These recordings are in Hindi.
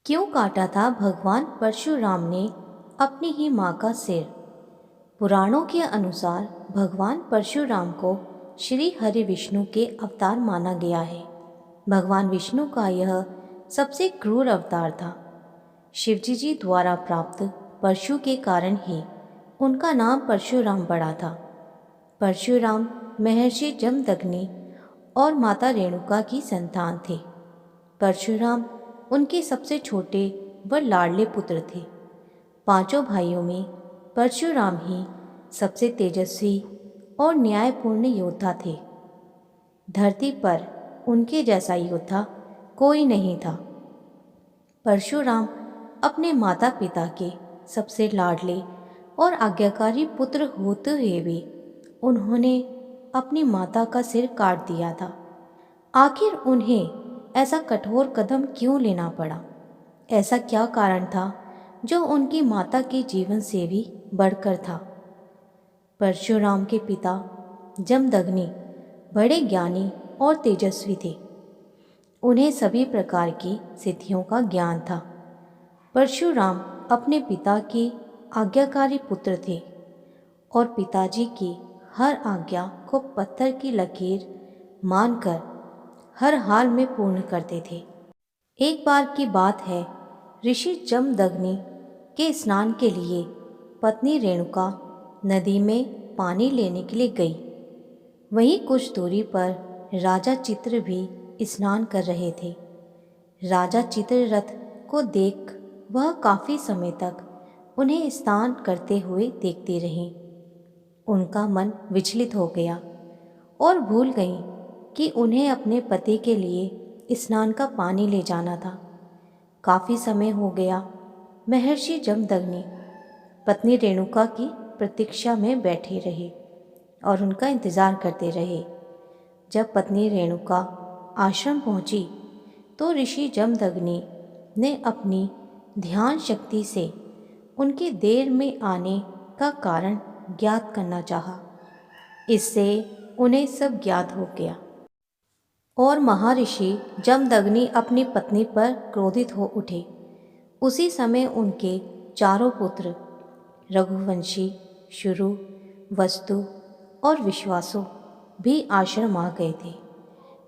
क्यों काटा था भगवान परशुराम ने अपनी ही माँ का सिर। पुराणों के अनुसार भगवान परशुराम को श्री हरि विष्णु के अवतार माना गया है। भगवान विष्णु का यह सबसे क्रूर अवतार था। शिवजी जी द्वारा प्राप्त परशु के कारण ही उनका नाम परशुराम पड़ा था। परशुराम महर्षि जमदग्नि और माता रेणुका की संतान थे। परशुराम उनके सबसे छोटे व लाडले पुत्र थे। पांचों भाइयों में परशुराम ही सबसे तेजस्वी और न्यायपूर्ण योद्धा थे। धरती पर उनके जैसा योद्धा कोई नहीं था। परशुराम अपने माता पिता के सबसे लाडले और आज्ञाकारी पुत्र होते हुए भी उन्होंने अपनी माता का सिर काट दिया था। आखिर उन्हें ऐसा कठोर कदम क्यों लेना पड़ा? ऐसा क्या कारण था जो उनकी माता के जीवन से भी बढ़कर था? परशुराम के पिता जमदग्नि बड़े ज्ञानी और तेजस्वी थे। उन्हें सभी प्रकार की सिद्धियों का ज्ञान था। परशुराम अपने पिता के आज्ञाकारी पुत्र थे और पिताजी की हर आज्ञा को पत्थर की लकीर मानकर हर हाल में पूर्ण करते थे। एक बार की बात है, ऋषि जमदग्नि के स्नान के लिए पत्नी रेणुका नदी में पानी लेने के लिए गई। वहीं कुछ दूरी पर राजा चित्र भी स्नान कर रहे थे। राजा चित्ररथ को देख वह काफ़ी समय तक उन्हें स्नान करते हुए देखती रही। उनका मन विचलित हो गया और भूल गई कि उन्हें अपने पति के लिए स्नान का पानी ले जाना था। काफ़ी समय हो गया। महर्षि जमदग्नि पत्नी रेणुका की प्रतीक्षा में बैठे रहे और उनका इंतज़ार करते रहे। जब पत्नी रेणुका आश्रम पहुंची तो ऋषि जमदग्नि ने अपनी ध्यान शक्ति से उनके देर में आने का कारण ज्ञात करना चाहा। इससे उन्हें सब ज्ञात हो गया और महर्षि जमदग्नि अपनी पत्नी पर क्रोधित हो उठे। उसी समय उनके चारों पुत्र रघुवंशी, शुरु, वस्तु और विश्वासु भी आश्रम आ गए थे।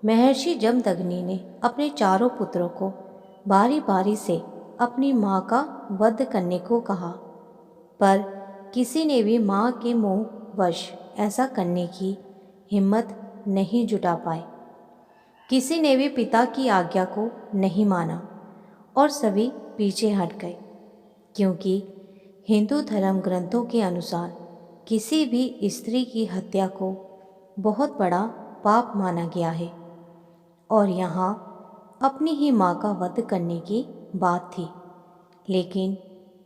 महर्षि जमदग्नि ने अपने चारों पुत्रों को बारी बारी से अपनी माँ का वध करने को कहा, पर किसी ने भी माँ के मोहवश ऐसा करने की हिम्मत नहीं जुटा पाए। किसी ने भी पिता की आज्ञा को नहीं माना और सभी पीछे हट गए, क्योंकि हिंदू धर्म ग्रंथों के अनुसार किसी भी स्त्री की हत्या को बहुत बड़ा पाप माना गया है और यहाँ अपनी ही माँ का वध करने की बात थी। लेकिन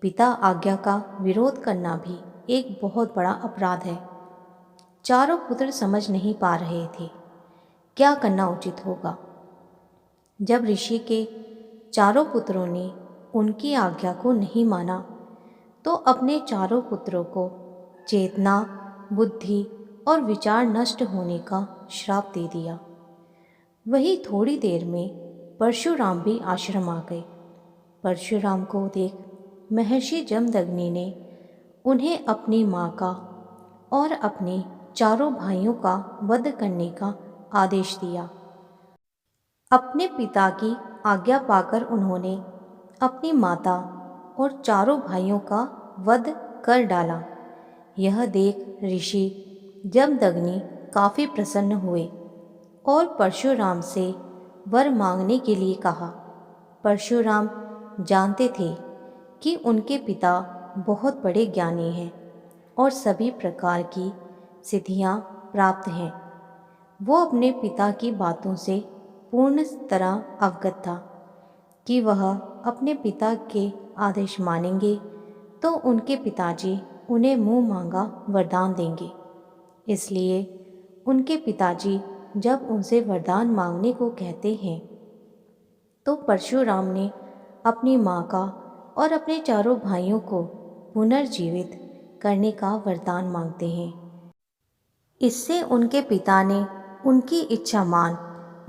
पिता आज्ञा का विरोध करना भी एक बहुत बड़ा अपराध है। चारों पुत्र समझ नहीं पा रहे थे क्या करना उचित होगा। जब ऋषि के चारों पुत्रों ने उनकी आज्ञा को नहीं माना तो अपने चारों पुत्रों को चेतना, बुद्धि और विचार नष्ट होने का श्राप दे दिया। वही थोड़ी देर में परशुराम भी आश्रम आ गए। परशुराम को देख महर्षि जमदग्नि ने उन्हें अपनी माँ का और अपने चारों भाइयों का वध करने का आदेश दिया। अपने पिता की आज्ञा पाकर उन्होंने अपनी माता और चारों भाइयों का वध कर डाला। यह देख ऋषि जमदग्नि काफ़ी प्रसन्न हुए और परशुराम से वर मांगने के लिए कहा। परशुराम जानते थे कि उनके पिता बहुत बड़े ज्ञानी हैं और सभी प्रकार की सिद्धियां प्राप्त हैं। वो अपने पिता की बातों से पूर्ण तरह अवगत था कि वह अपने पिता के आदेश मानेंगे तो उनके पिताजी उन्हें मुंह मांगा वरदान देंगे। इसलिए उनके पिताजी जब उनसे वरदान मांगने को कहते हैं तो परशुराम ने अपनी माँ का और अपने चारों भाइयों को पुनर्जीवित करने का वरदान मांगते हैं। इससे उनके पिता ने उनकी इच्छा मान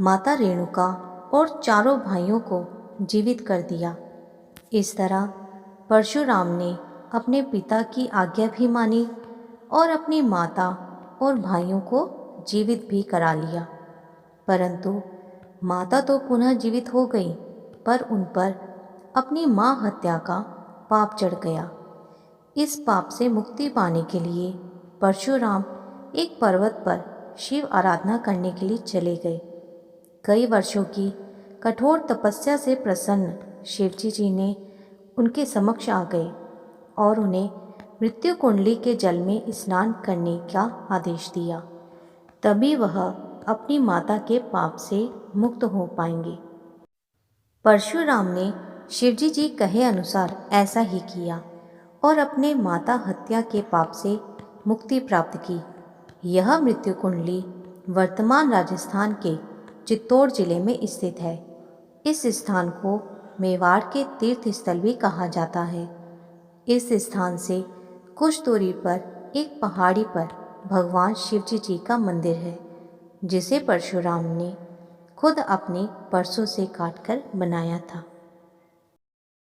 माता रेणुका और चारों भाइयों को जीवित कर दिया। इस तरह परशुराम ने अपने पिता की आज्ञा भी मानी और अपनी माता और भाइयों को जीवित भी करा लिया। परंतु माता तो पुनः जीवित हो गई, पर उन पर अपनी मां हत्या का पाप चढ़ गया। इस पाप से मुक्ति पाने के लिए परशुराम एक पर्वत पर शिव आराधना करने के लिए चले गए। कई वर्षों की कठोर तपस्या से प्रसन्न शिवजी जी ने उनके समक्ष आ गए और उन्हें मृत्यु कुंडली के जल में स्नान करने का आदेश दिया। तभी वह अपनी माता के पाप से मुक्त हो पाएंगे। परशुराम ने शिवजी जी कहे अनुसार ऐसा ही किया और अपने माता हत्या के पाप से मुक्ति प्राप्त की। यह मृत्यु कुंडली वर्तमान राजस्थान के चित्तौड़ जिले में स्थित है। इस स्थान को मेवाड़ के तीर्थ स्थल भी कहा जाता है। इस स्थान से कुछ दूरी पर एक पहाड़ी पर भगवान शिवजी जी का मंदिर है, जिसे परशुराम ने खुद अपने परसों से काटकर बनाया था।